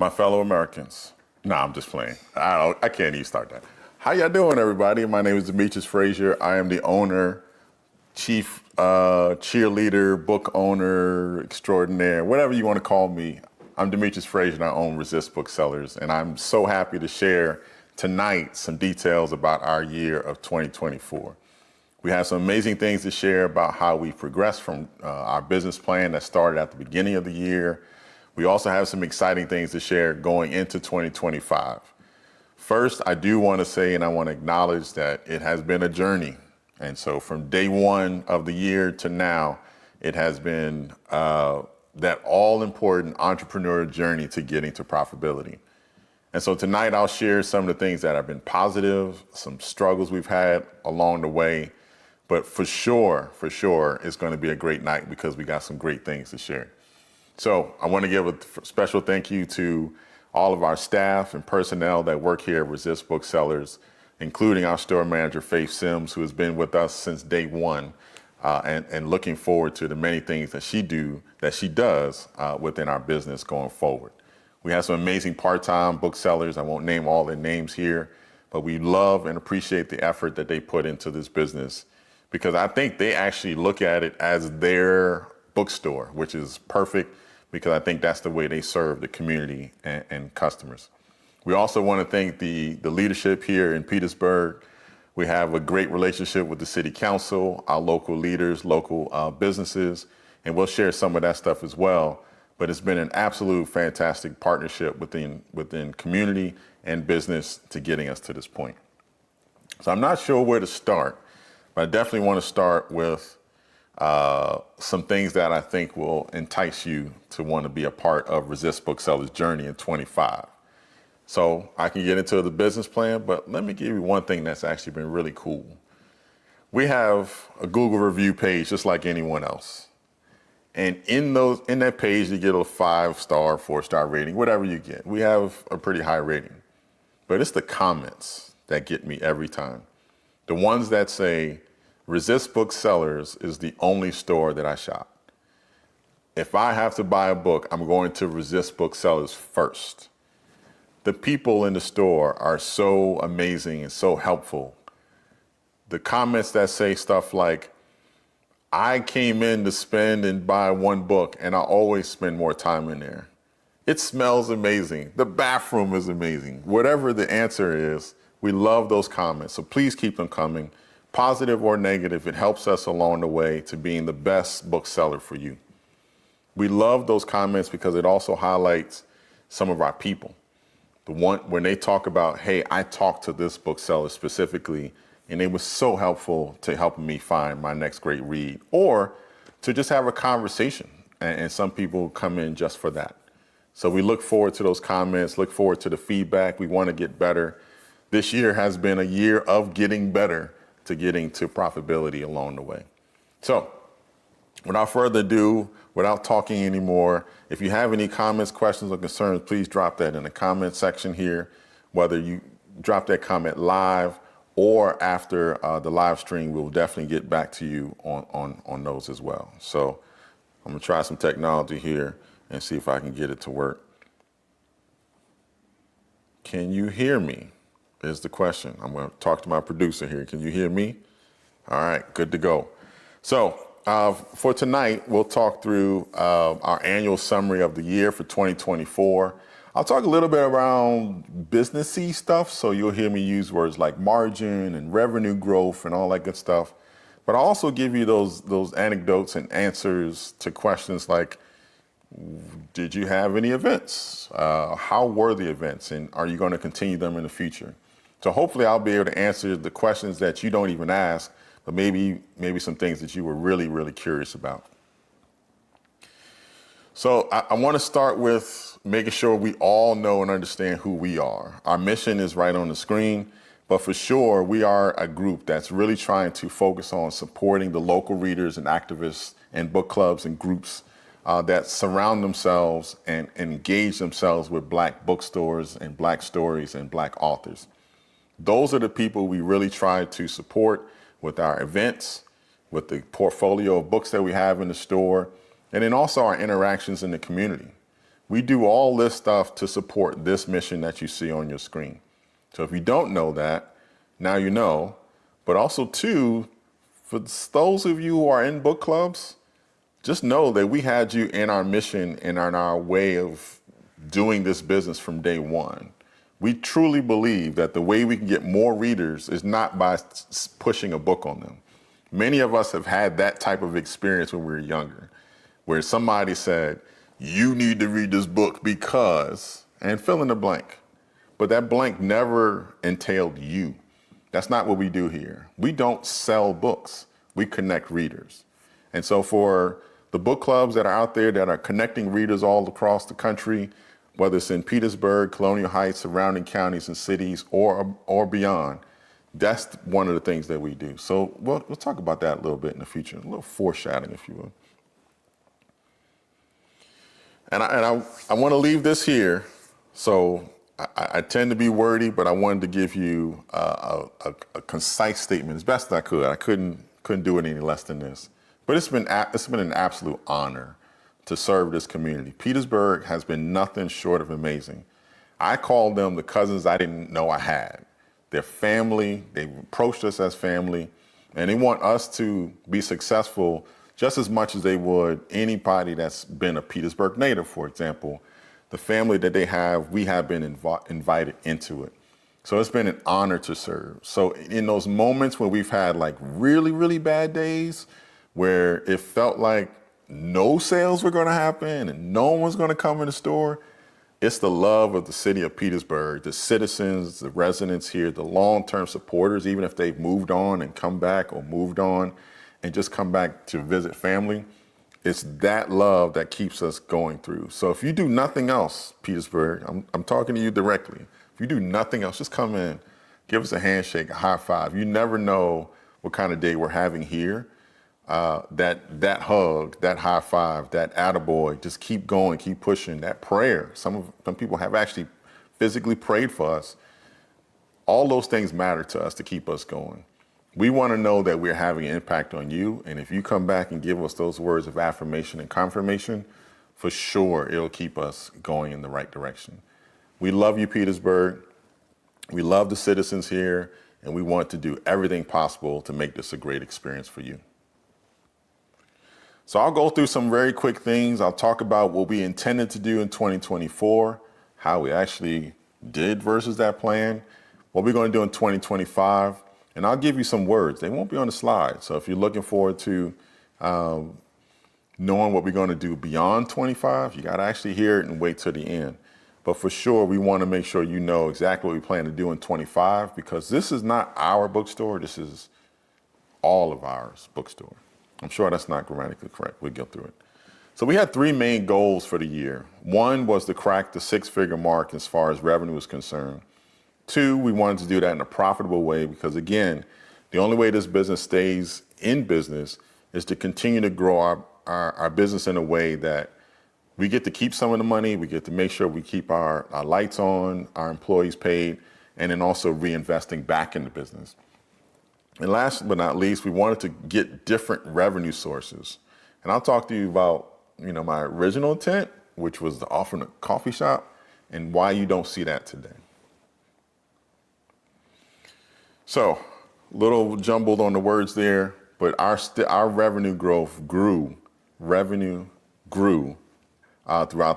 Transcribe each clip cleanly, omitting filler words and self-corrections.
My fellow Americans. Nah, I'm just playing. I can't even start that. How y'all doing, everybody? My name is Demetrius Frazier. I am the owner, chief cheerleader, book owner extraordinaire, whatever you want to call me. I'm Demetrius Frazier and I own Resist Booksellers. And I'm so happy to share tonight some details about our year of 2024. We have some amazing things to share about how we progressed from our business plan that started at the beginning of the year. We also have some exciting things to share going into 2025. First, I do want to say, and I want to acknowledge that it has been a journey. And so from day one of the year to now, it has been that all-important entrepreneurial journey to getting to profitability. And so tonight I'll share some of the things that have been positive, some struggles we've had along the way. But for sure, it's going to be a great night because we got some great things to share. So I want to give a special thank you to all of our staff and personnel that work here at Resist Booksellers, including our store manager, Faith Sims, who has been with us since day one, and looking forward to the many things that she does within our business going forward. We have some amazing part-time booksellers. I won't name all their names here, but we love and appreciate the effort that they put into this business because I think they actually look at it as their bookstore, which is perfect because I think that's the way they serve the community and customers. We also want to thank the leadership here in Petersburg. We have a great relationship with the city council, our local leaders, local businesses, and we'll share some of that stuff as well. But it's been an absolute fantastic partnership within community and business to getting us to this point. So I'm not sure where to start, but I definitely want to start with some things that I think will entice you to want to be a part of Resist Booksellers' journey in 25. So I can get into the business plan, but let me give you one thing that's actually been really cool. We have a Google review page just like anyone else. And in that page, you get a 5-star, 4-star rating, whatever you get. We have a pretty high rating, but it's the comments that get me every time. The ones that say, Resist Booksellers is the only store that I shop. If I have to buy a book, I'm going to Resist Booksellers first. The people in the store are so amazing and so helpful. The comments that say stuff like, I came in to spend and buy one book, and I always spend more time in there. It smells amazing. The bathroom is amazing. Whatever the answer is, we love those comments. So please keep them coming. Positive or negative, it helps us along the way to being the best bookseller for you. We love those comments because it also highlights some of our people. The one when they talk about, hey, I talked to this bookseller specifically, and it was so helpful to helping me find my next great read, or to just have a conversation. And some people come in just for that. So we look forward to those comments, look forward to the feedback. We want to get better. This year has been a year of getting better to getting to profitability along the way. So without further ado, without talking anymore, if you have any comments, questions, or concerns, please drop that in the comment section here, whether you drop that comment live or after the live stream. We'll definitely get back to you on those as well. So I'm gonna try some technology here and see if I can get it to work. Can you hear me? Is the question. I'm going to talk to my producer here. Can you hear me? All right, good to go. So for tonight, we'll talk through our annual summary of the year for 2024. I'll talk a little bit around businessy stuff, so you'll hear me use words like margin and revenue growth and all that good stuff. But I'll also give you those anecdotes and answers to questions like, did you have any events? How were the events? And are you going to continue them in the future? So hopefully I'll be able to answer the questions that you don't even ask, but maybe some things that you were really, really curious about. So I want to start with making sure we all know and understand who we are. Our mission is right on the screen, but for sure we are a group that's really trying to focus on supporting the local readers and activists and book clubs and groups that surround themselves and engage themselves with Black bookstores and Black stories and Black authors. Those are the people we really try to support with our events, with the portfolio of books that we have in the store, and then also our interactions in the community. We do all this stuff to support this mission that you see on your screen. So if you don't know that, now you know. But also, too, for those of you who are in book clubs, just know that we had you in our mission and in our way of doing this business from day one. We truly believe that the way we can get more readers is not by pushing a book on them. Many of us have had that type of experience when we were younger, where somebody said, you need to read this book because, and fill in the blank. But that blank never entailed you. That's not what we do here. We don't sell books. We connect readers. And so for the book clubs that are out there that are connecting readers all across the country, whether it's in Petersburg, Colonial Heights, surrounding counties and cities, or beyond, that's one of the things that we do. So we'll talk about that a little bit in the future, a little foreshadowing, if you will. And I want to leave this here. So I tend to be wordy, but I wanted to give you a concise statement as best as I could. I couldn't do it any less than this. But it's been an absolute honor to serve this community. Petersburg has been nothing short of amazing. I call them the cousins I didn't know I had. They're family. They approached us as family, and they want us to be successful just as much as they would anybody that's been a Petersburg native, for example. The family that they have, we have been invited into it. So it's been an honor to serve. So in those moments when we've had like really, really bad days, where it felt like no sales were going to happen and no one was going to come in the store, it's the love of the city of Petersburg, the citizens, the residents here, the long-term supporters, even if they've moved on and come back or moved on and just come back to visit family. It's that love that keeps us going through. So if you do nothing else, Petersburg, I'm talking to you directly. If you do nothing else, just come in, give us a handshake, a high five. You never know what kind of day we're having here. That hug, that high five, that attaboy, just keep going, keep pushing, that prayer. Some people have actually physically prayed for us. All those things matter to us to keep us going. We want to know that we're having an impact on you. And if you come back and give us those words of affirmation and confirmation, for sure, it'll keep us going in the right direction. We love you, Petersburg. We love the citizens here, and we want to do everything possible to make this a great experience for you. So I'll go through some very quick things. I'll talk about what we intended to do in 2024, how we actually did versus that plan, what we're going to do in 2025, and I'll give you some words. They won't be on the slide. So if you're looking forward to knowing what we're going to do beyond 25, you got to actually hear it and wait till the end. But for sure, we want to make sure you know exactly what we plan to do in 25, because this is not our bookstore. This is all of ours bookstore. I'm sure that's not grammatically correct. We'll get through it. So we had three main goals for the year. One was to crack the six-figure mark as far as revenue is concerned. Two, we wanted to do that in a profitable way because, again, the only way this business stays in business is to continue to grow our business in a way that we get to keep some of the money, we get to make sure we keep our lights on, our employees paid, and then also reinvesting back in the business. And last but not least, we wanted to get different revenue sources. And I'll talk to you about, my original intent, which was to offer a coffee shop, and why you don't see that today. So, a little jumbled on the words there, but our revenue growth grew throughout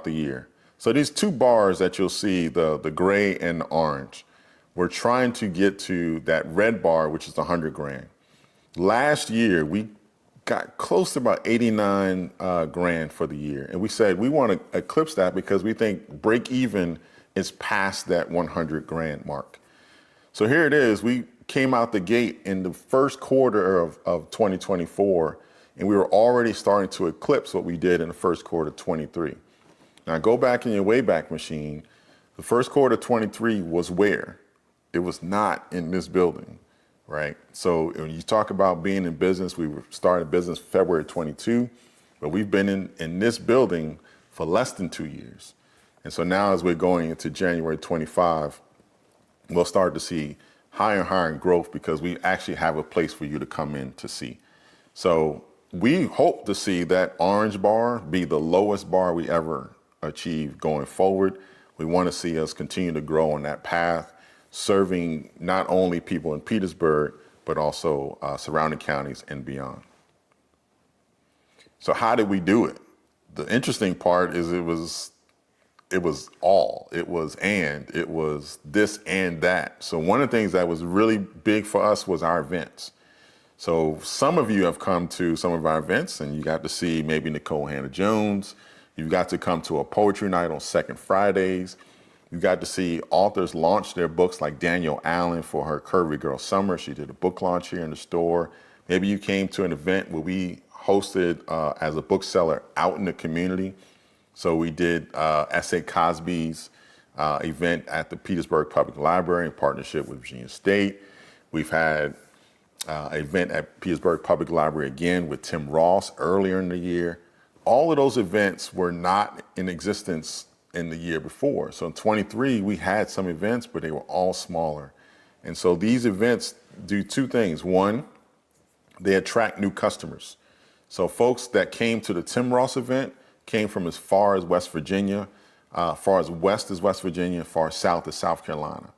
the year. So these two bars that you'll see, the gray and the orange, we're trying to get to that red bar, which is $100,000. Last year, we got close to about 89 grand for the year. And we said we want to eclipse that because we think break even is past that 100 grand mark. So here it is. We came out the gate in the first quarter of 2024, and we were already starting to eclipse what we did in the first quarter of 23. Now go back in your Wayback Machine. The first quarter of 23 was where? It was not in this building, right? So when you talk about being in business, we started business February 22, but we've been in this building for less than 2 years. And so now as we're going into January 25, we'll start to see higher and higher growth because we actually have a place for you to come in to see. So we hope to see that orange bar be the lowest bar we ever achieve going forward. We want to see us continue to grow on that path, serving not only people in Petersburg, but also surrounding counties and beyond. So how did we do it? The interesting part is it was all. It was this and that. So one of the things that was really big for us was our events. So some of you have come to some of our events and you got to see maybe Nicole Hannah-Jones. You've got to come to a poetry night on second Fridays. You got to see authors launch their books like Danielle Allen for her Curvy Girl Summer. She did a book launch here in the store. Maybe you came to an event where we hosted as a bookseller out in the community. So we did S.A. Cosby's event at the Petersburg Public Library in partnership with Virginia State. We've had an event at Petersburg Public Library again with Tim Ross earlier in the year. All of those events were not in existence in the year before. So in 23, we had some events, but they were all smaller. And so these events do two things. One, they attract new customers. So folks that came to the Tim Ross event came from as far as West Virginia, far as west as West Virginia, far south as South Carolina.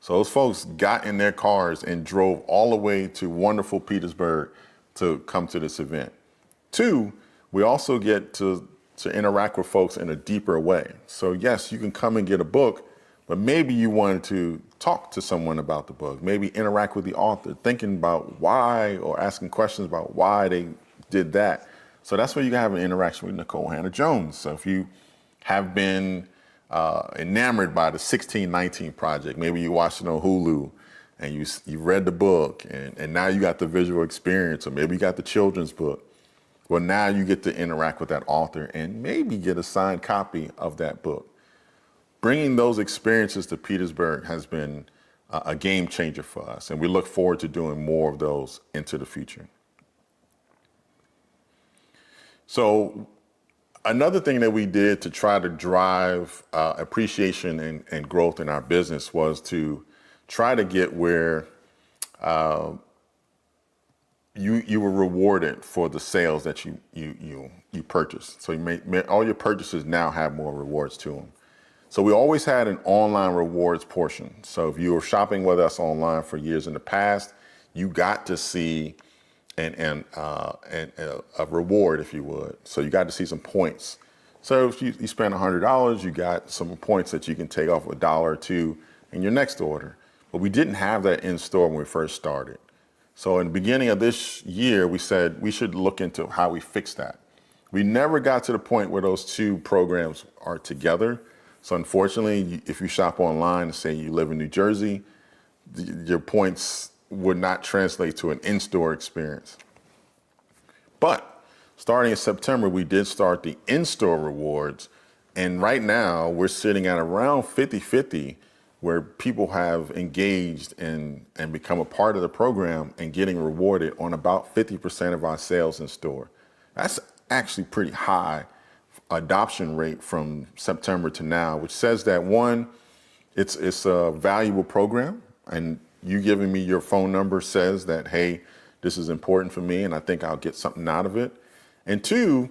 So those folks got in their cars and drove all the way to wonderful Petersburg to come to this event. Two, we also get to interact with folks in a deeper way. So yes, you can come and get a book, but maybe you wanted to talk to someone about the book, maybe interact with the author, thinking about why or asking questions about why they did that. So that's where you can have an interaction with Nicole Hannah-Jones. So if you have been enamored by the 1619 Project, maybe you watched it on Hulu and you read the book and now you got the visual experience, or maybe you got the children's book. Well, now you get to interact with that author and maybe get a signed copy of that book. Bringing those experiences to Petersburg has been a game changer for us, and we look forward to doing more of those into the future. So another thing that we did to try to drive appreciation and growth in our business was to try to get where you were rewarded for the sales that you purchased. So all your purchases now have more rewards to them. So we always had an online rewards portion. So if you were shopping with us online for years in the past, you got to see a reward, if you would. So you got to see some points. So if you spend $100, you got some points that you can take off $1 or $2 in your next order. But we didn't have that in store when we first started. So in the beginning of this year, we said we should look into how we fix that. We never got to the point where those two programs are together. So unfortunately, if you shop online and say you live in New Jersey, your points would not translate to an in-store experience. But starting in September, we did start the in-store rewards. And right now, we're sitting at around 50-50, where people have engaged and become a part of the program and getting rewarded on about 50% of our sales in store. That's actually pretty high adoption rate from September to now, which says that one, it's a valuable program, and you giving me your phone number says that, hey, this is important for me and I think I'll get something out of it. And two,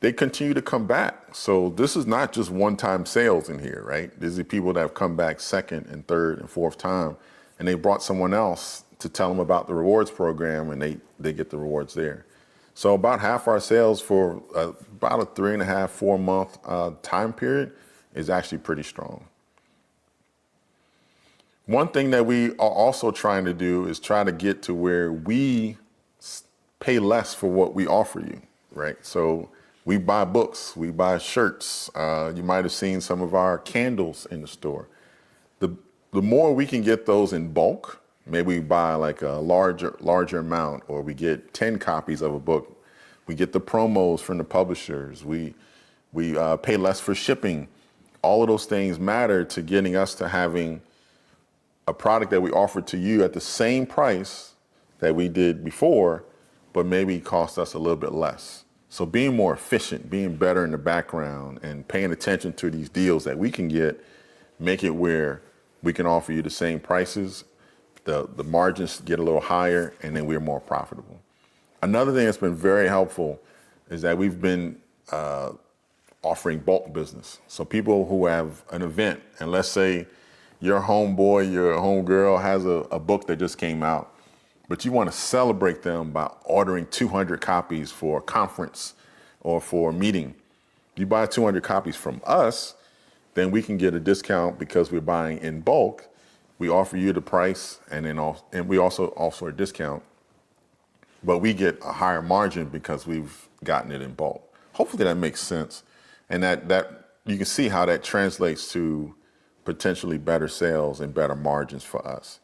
they continue to come back. So this is not just one-time sales in here, right? These are people that have come back second and third and fourth time, and they brought someone else to tell them about the rewards program, and they get the rewards there. So about half our sales for about a 3.5, 4 month time period is actually pretty strong. One thing that we are also trying to do is try to get to where we pay less for what we offer you, right? So we buy books, we buy shirts. You might have seen some of our candles in the store. The more we can get those in bulk, maybe we buy like a larger amount, or we get 10 copies of a book. We get the promos from the publishers. We pay less for shipping. All of those things matter to getting us to having a product that we offer to you at the same price that we did before, but maybe cost us a little bit less. So being more efficient, being better in the background, and paying attention to these deals that we can get, make it where we can offer you the same prices, the margins get a little higher, and then we're more profitable. Another thing that's been very helpful is that we've been offering bulk business. So people who have an event, and let's say your homeboy, your homegirl has a book that just came out, but you want to celebrate them by ordering 200 copies for a conference or for a meeting. You buy 200 copies from us, then we can get a discount because we're buying in bulk. We offer you the price, and we also offer a discount, but we get a higher margin because we've gotten it in bulk. Hopefully that makes sense, and that you can see how that translates to potentially better sales and better margins for us.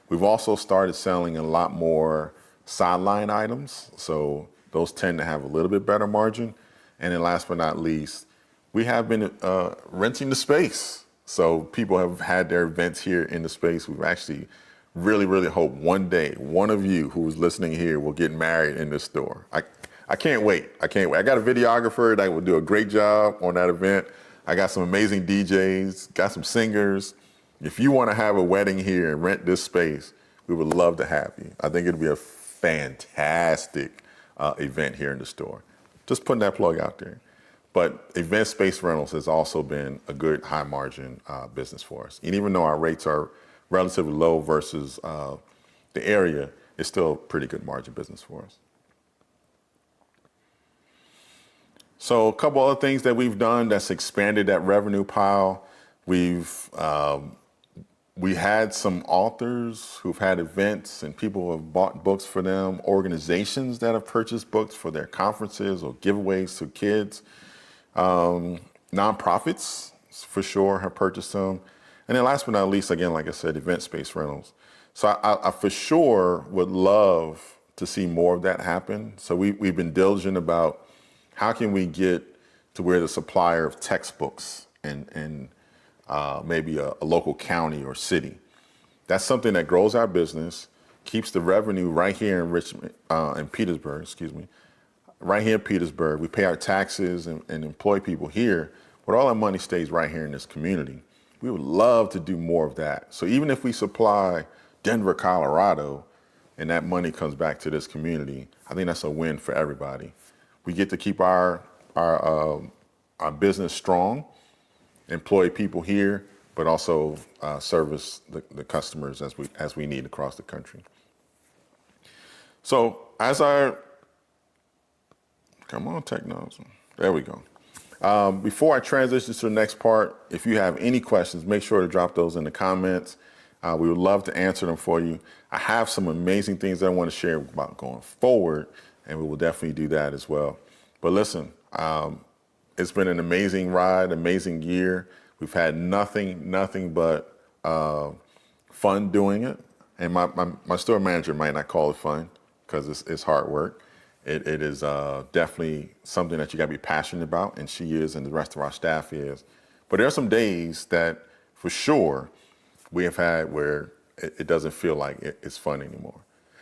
We've also started selling a lot more sideline items, so those tend to have a little bit better margin. And then last but not least, we have been renting the space. So people have had their events here in the space. We've actually really, really hope one day one of you who's listening here will get married in this store. I can't wait. I can't wait. I got a videographer that will do a great job on that event. I got some amazing DJs, got some singers. If you want to have a wedding here and rent this space, we would love to have you. I think it'd be a fantastic event here in the store. Just putting that plug out there. But event space rentals has also been a good high margin business for us. And even though our rates are relatively low versus the area, it's still a pretty good margin business for us. So a couple other things that we've done that's expanded that revenue pile. We had some authors who've had events and people who have bought books for them, organizations that have purchased books for their conferences or giveaways to kids. Nonprofits, for sure, have purchased them. And then last but not least, again, like I said, event space rentals. So I for sure would love to see more of that happen. So we've been diligent about how can we get to where the supplier of textbooks and maybe a local county or city. That's something that grows our business, keeps the revenue right here in Petersburg, right here in Petersburg. We pay our taxes and employ people here, but all our money stays right here in this community. We would love to do more of that. So even if we supply Denver, Colorado, and that money comes back to this community, I think that's a win for everybody. We get to keep our business strong, employ people here, but also service the customers as we need across the country. So come on, technology. There we go. Before I transition to the next part, if you have any questions, make sure to drop those in the comments. We would love to answer them for you. I have some amazing things that I want to share about going forward, and we will definitely do that as well. But listen, it's been an amazing ride, amazing year. We've had nothing but fun doing it. And my store manager might not call it fun because it's hard work. It is definitely something that you got to be passionate about, and she is, and the rest of our staff is. But there are some days that, for sure, we have had where it doesn't feel like it's fun anymore.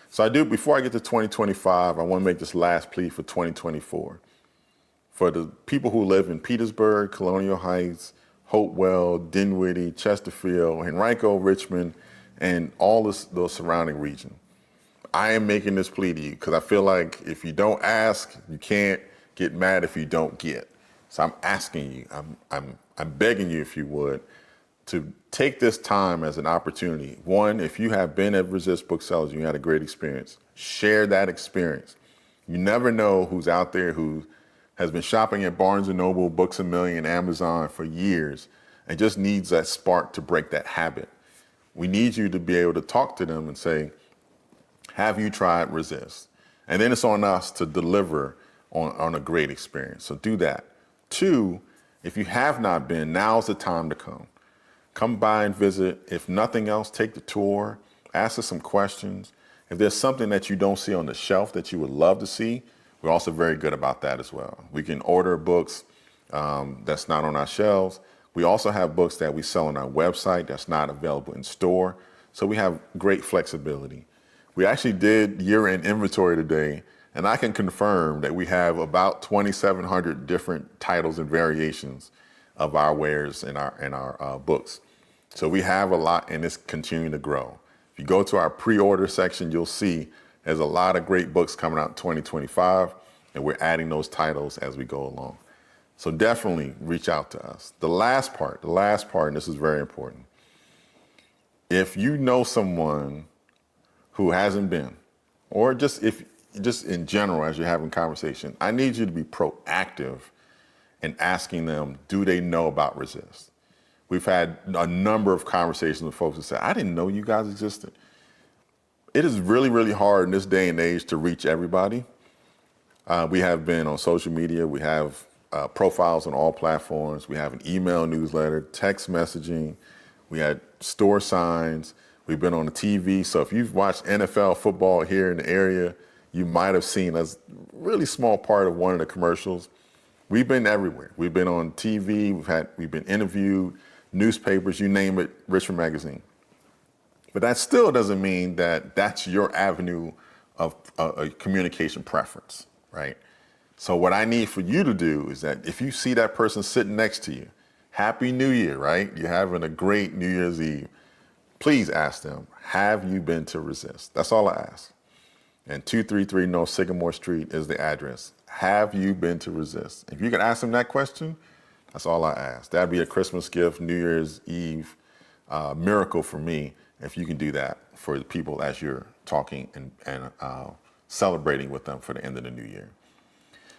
So before I get to 2025, I want to make this last plea for 2024. For the people who live in Petersburg, Colonial Heights, Hopewell, Dinwiddie, Chesterfield, Henrico, Richmond, and all those surrounding regions. I am making this plea to you because I feel like if you don't ask, you can't get mad if you don't get. So I'm asking you, I'm begging you, if you would, to take this time as an opportunity. One, if you have been at Resist Booksellers and you had a great experience, share that experience. You never know who's out there who has been shopping at Barnes & Noble, Books A Million, Amazon for years, and just needs that spark to break that habit. We need you to be able to talk to them and say, have you tried Resist? And then it's on us to deliver on a great experience. So do that. Two, if you have not been, now's the time to come. Come by and visit. If nothing else, take the tour, ask us some questions. If there's something that you don't see on the shelf that you would love to see, we're also very good about that as well. We can order books that's not on our shelves. We also have books that we sell on our website that's not available in store. So we have great flexibility. We actually did year-end inventory today, and I can confirm that we have about 2,700 different titles and variations of our wares in our books. So we have a lot, and it's continuing to grow. If you go to our pre-order section, you'll see there's a lot of great books coming out in 2025, and we're adding those titles as we go along. So definitely reach out to us. The last part, and this is very important. If you know someone who hasn't been, or just in general as you're having conversation, I need you to be proactive in asking them, do they know about Resist? We've had a number of conversations with folks who say, I didn't know you guys existed. It is really, really hard in this day and age to reach everybody. We have been on social media. We have profiles on all platforms. We have an email newsletter, text messaging. We had store signs. We've been on the TV. So if you've watched NFL football here in the area, you might have seen us, really small part of one of the commercials. We've been everywhere. We've been on TV. We've been interviewed, newspapers, you name it, Richmond Magazine. But that still doesn't mean that that's your avenue of a communication preference, right? So what I need for you to do is that if you see that person sitting next to you, Happy New Year, right? You're having a great New Year's Eve. Please ask them, have you been to Resist? That's all I ask. And 233 North Sycamore Street is the address. Have you been to Resist? If you can ask them that question, that's all I ask. That'd be a Christmas gift, New Year's Eve miracle for me if you can do that for the people as you're talking and celebrating with them for the end of the new year.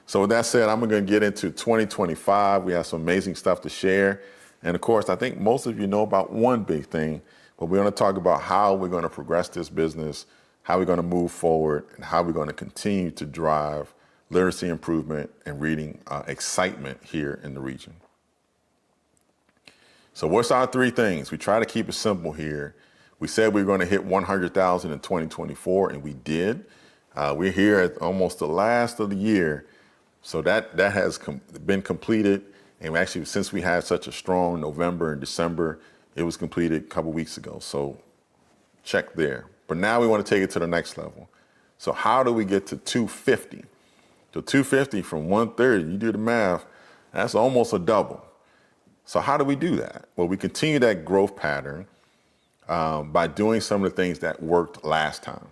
So with that said, I'm going to get into 2025. We have some amazing stuff to share. And of course, I think most of you know about one big thing, but we're going to talk about how we're going to progress this business, how we're going to move forward, and how we're going to continue to drive literacy improvement and reading excitement here in the region. So what's our three things? We try to keep it simple here. We said we were going to hit 100,000 in 2024, and we did. We're here at almost the last of the year. So that has been completed. And actually, since we had such a strong November and December, it was completed a couple weeks ago. So check there. But now we want to take it to the next level. So how do we get to 250? To 250 from 130, you do the math, that's almost a double. So how do we do that? Well, we continue that growth pattern by doing some of the things that worked last time.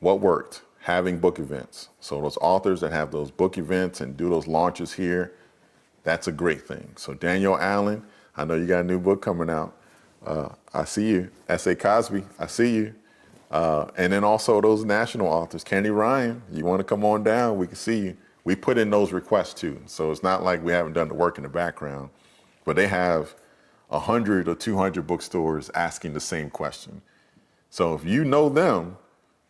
What worked? Having book events. So those authors that have those book events and do those launches here, that's a great thing. So Daniel Allen, I know you got a new book coming out. I see you. S.A. Cosby, I see you. And then also those national authors, Candy Ryan, you want to come on down, we can see you. We put in those requests too. So it's not like we haven't done the work in the background, but they have 100 or 200 bookstores asking the same question. So if you know them,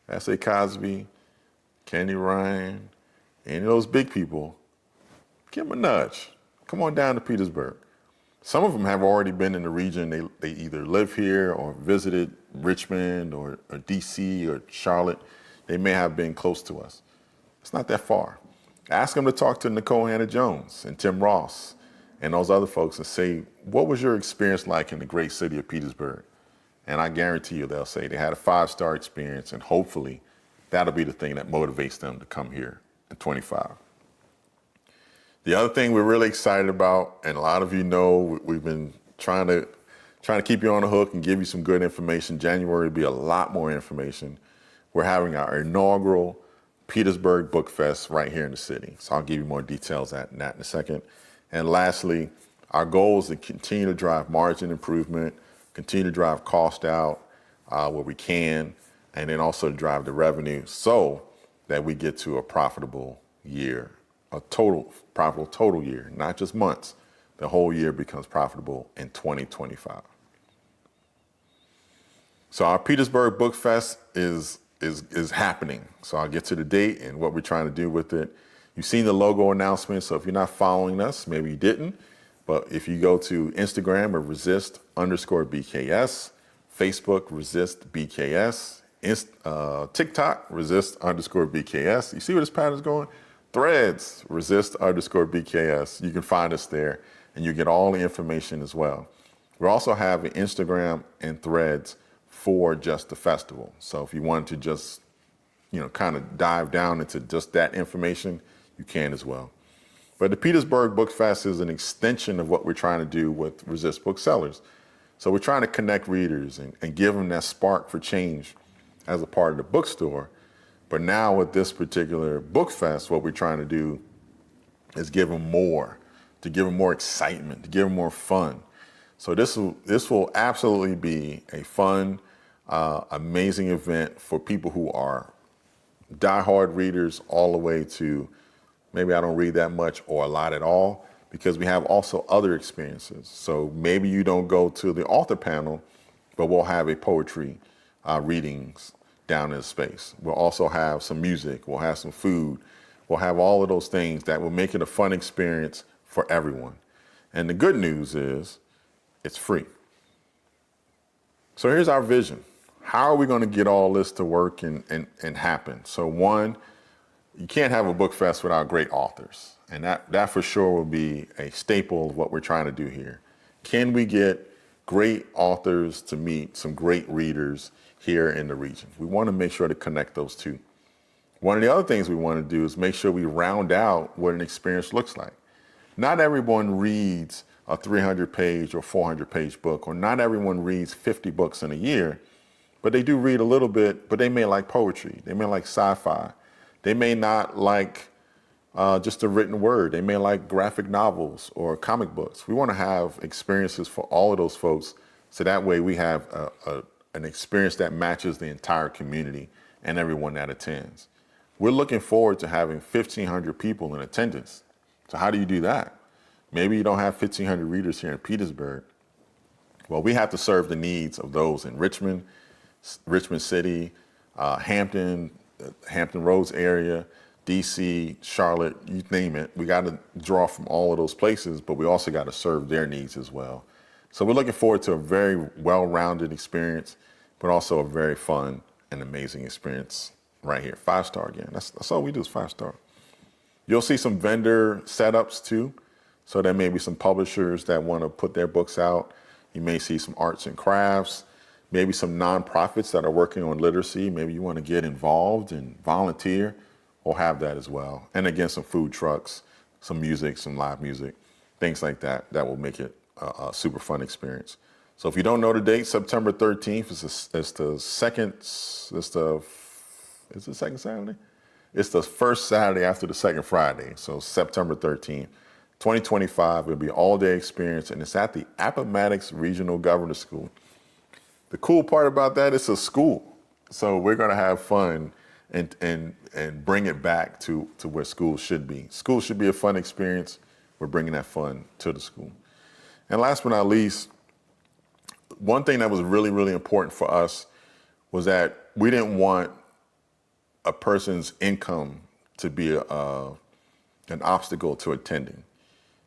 S.A. Cosby, Candy Ryan, any of those big people, give them a nudge. Come on down to Petersburg. Some of them have already been in the region. They either live here or visited Richmond or DC or Charlotte. They may have been close to us. It's not that far. Ask them to talk to Nicole Hannah-Jones and Tim Ross and those other folks and say, what was your experience like in the great city of Petersburg? And I guarantee you they'll say they had a 5-star experience, and hopefully that'll be the thing that motivates them to come here in 25. The other thing we're really excited about, and a lot of you know, we've been trying to keep you on the hook and give you some good information. January will be a lot more information. We're having our inaugural Petersburg Book Fest right here in the city. So I'll give you more details on that in a second. And lastly, our goal is to continue to drive margin improvement, continue to drive cost out where we can, and then also drive the revenue so that we get to a profitable year, a profitable total year, not just months. The whole year becomes profitable in 2025. So our Petersburg Book Fest is happening. So I'll get to the date and what we're trying to do with it. You've seen the logo announcement, so if you're not following us, maybe you didn't, but if you go to Instagram or resist_BKS, Facebook, Resist BKS, TikTok, Resist_BKS. You see where this pattern's going? Threads, Resist_BKS. You can find us there and you get all the information as well. We also have an Instagram and Threads for just the festival. So if you wanted to just, kind of dive down into just that information, you can as well. But the Petersburg Book Fest is an extension of what we're trying to do with Resist Booksellers. So we're trying to connect readers and give them that spark for change as a part of the bookstore. But now with this particular book fest, what we're trying to do is give them more. to give them more excitement, to give them more fun. So this will absolutely be a fun, amazing event for people who are diehard readers all the way to maybe I don't read that much or a lot at all, because we have also other experiences. So maybe you don't go to the author panel, but we'll have a poetry readings down in the space. We'll also have some music, we'll have some food, we'll have all of those things that will make it a fun experience for everyone. And the good news is it's free. So here's our vision. How are we going to get all this to work and happen? So one, you can't have a book fest without great authors. And that for sure will be a staple of what we're trying to do here. Can we get great authors to meet some great readers here in the region? We want to make sure to connect those two. One of the other things we want to do is make sure we round out what an experience looks like. Not everyone reads a 300-page or 400-page book, or not everyone reads 50 books in a year, but they do read a little bit, but they may like poetry, they may like sci-fi, they may not like just a written word, they may like graphic novels or comic books. We want to have experiences for all of those folks, so that way we have an experience that matches the entire community and everyone that attends. We're looking forward to having 1,500 people in attendance. So how do you do that? Maybe you don't have 1,500 readers here in Petersburg. Well, we have to serve the needs of those in Richmond City, Hampton Roads area, DC, Charlotte, you name it. We got to draw from all of those places, but we also got to serve their needs as well. So we're looking forward to a very well-rounded experience, but also a very fun and amazing experience right here. 5-star again. That's all we do is 5-star. You'll see some vendor setups too. So there may be some publishers that want to put their books out. You may see some arts and crafts, maybe some nonprofits that are working on literacy. Maybe you want to get involved and volunteer. We'll have that as well. And again, some food trucks, some music, some live music, things like that, that will make it a super fun experience. So if you don't know the date, September 13th is the second Saturday? It's the first Saturday after the second Friday. So September 13th. 2025 will be an all-day experience, and it's at the Appomattox Regional Governor's School. The cool part about that, it's a school. So we're going to have fun and bring it back to where schools should be. School should be a fun experience. We're bringing that fun to the school. And last but not least, one thing that was really, really important for us was that we didn't want a person's income to be an obstacle to attending.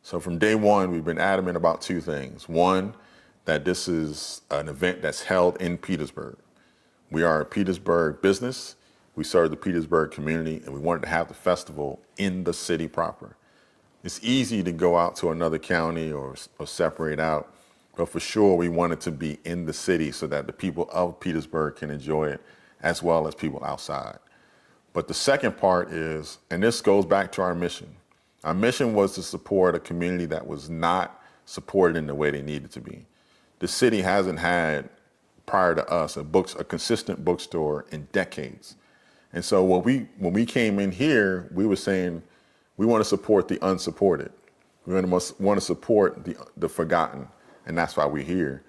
So from day one, we've been adamant about two things. One, that this is an event that's held in Petersburg. We are a Petersburg business. We serve the Petersburg community, and we wanted to have the festival in the city proper. It's easy to go out to another county or separate out, but for sure we want it to be in the city so that the people of Petersburg can enjoy it as well as people outside. But the second part is, and this goes back to our mission. Our mission was to support a community that was not supported in the way they needed to be. The city hasn't had, prior to us, a consistent bookstore in decades. And so when we came in here, we were saying we want to support the unsupported. We want to support the forgotten, and that's why we're here.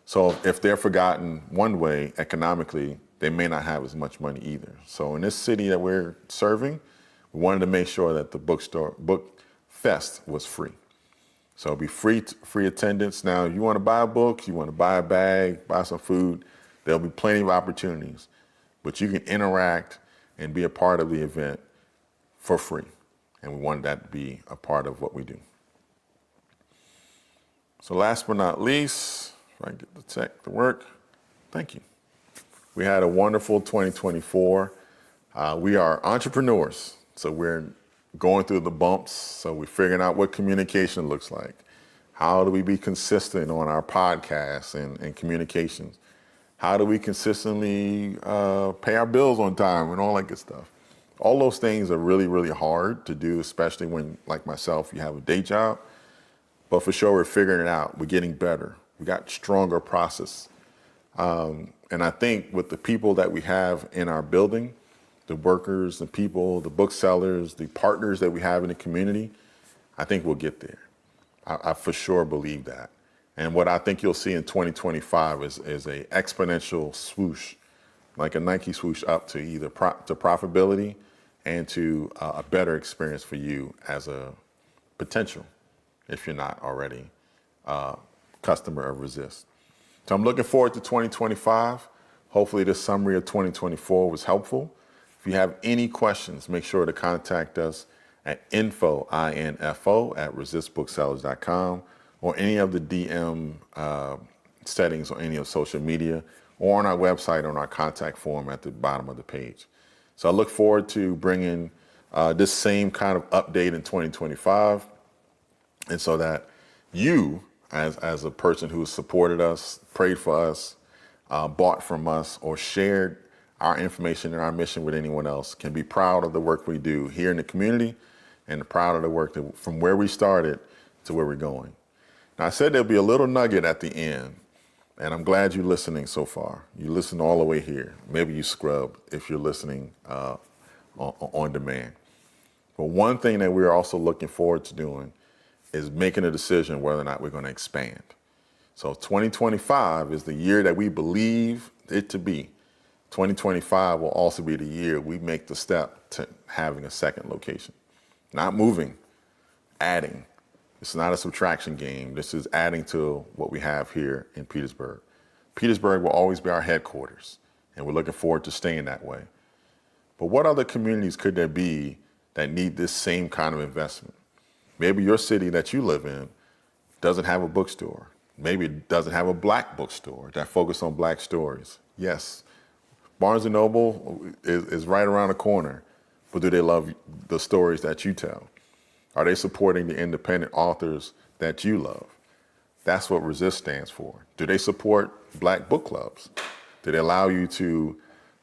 So if they're forgotten one way economically, they may not have as much money either. So in this city that we're serving, we wanted to make sure that the book fest was free. So it'll be free attendance. Now, you want to buy a book, you want to buy a bag, buy some food, there'll be plenty of opportunities. But you can interact and be a part of the event for free. And we wanted that to be a part of what we do. So last but not least, if I can get the tech to work, thank you. We had a wonderful 2024. We are entrepreneurs, so we're going through the bumps. So we're figuring out what communication looks like. How do we be consistent on our podcasts and communications? How do we consistently pay our bills on time and all that good stuff? All those things are really, really hard to do, especially when, like myself, you have a day job. But for sure, we're figuring it out. We're getting better. We got stronger process. And I think with the people that we have in our building, the workers, the people, the booksellers, the partners that we have in the community, I think we'll get there. I for sure believe that. And what I think you'll see in 2025 is a exponential swoosh, like a Nike swoosh up to either to profitability and to a better experience for you as a potential, if you're not already a customer of Resist. So I'm looking forward to 2025. Hopefully this summary of 2024 was helpful. If you have any questions, make sure to contact us at info at resistbooksellers.com, or any of the DM settings on any of social media, or on our website on our contact form at the bottom of the page. So I look forward to bringing this same kind of update in 2025, and so that you, as a person who has supported us, prayed for us, bought from us, or shared our information and our mission with anyone else, can be proud of the work we do here in the community, and proud of the work from where we started to where we're going. Now, I said there'll be a little nugget at the end, and I'm glad you're listening so far. You listened all the way here. Maybe you scrubbed if you're listening on demand. But one thing that we're also looking forward to doing is making a decision whether or not we're going to expand. So 2025 is the year that we believe it to be. 2025 will also be the year we make the step to having a second location. Not moving, adding. It's not a subtraction game. This is adding to what we have here in Petersburg. Petersburg will always be our headquarters, and we're looking forward to staying that way. But what other communities could there be that need this same kind of investment? Maybe your city that you live in doesn't have a bookstore. Maybe it doesn't have a Black bookstore that focuses on Black stories. Yes, Barnes & Noble is right around the corner, but do they love the stories that you tell? Are they supporting the independent authors that you love? That's what Resist stands for. Do they support Black book clubs? Do they allow you to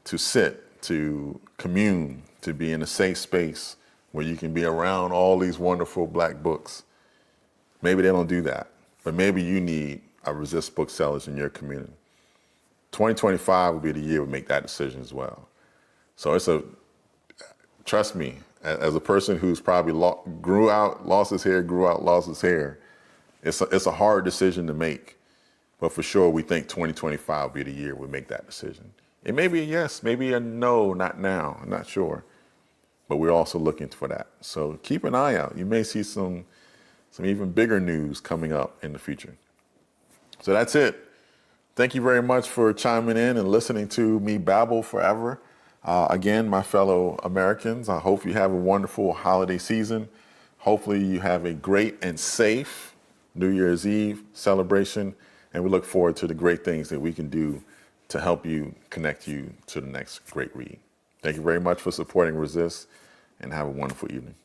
sit, to commune, to be in a safe space where you can be around all these wonderful Black books? Maybe they don't do that, but maybe you need a Resist Booksellers in your community. 2025 will be the year we make that decision as well. So trust me, as a person who's probably grew out, lost his hair, lost his hair, it's a hard decision to make. But for sure, we think 2025 will be the year we make that decision. It may be a yes, maybe a no, not now, I'm not sure. But we're also looking for that. So keep an eye out. You may see some even bigger news coming up in the future. So that's it. Thank you very much for chiming in and listening to me babble forever. Again, my fellow Americans, I hope you have a wonderful holiday season. Hopefully you have a great and safe New Year's Eve celebration, and we look forward to the great things that we can do to help you connect you to the next great read. Thank you very much for supporting Resist, and have a wonderful evening.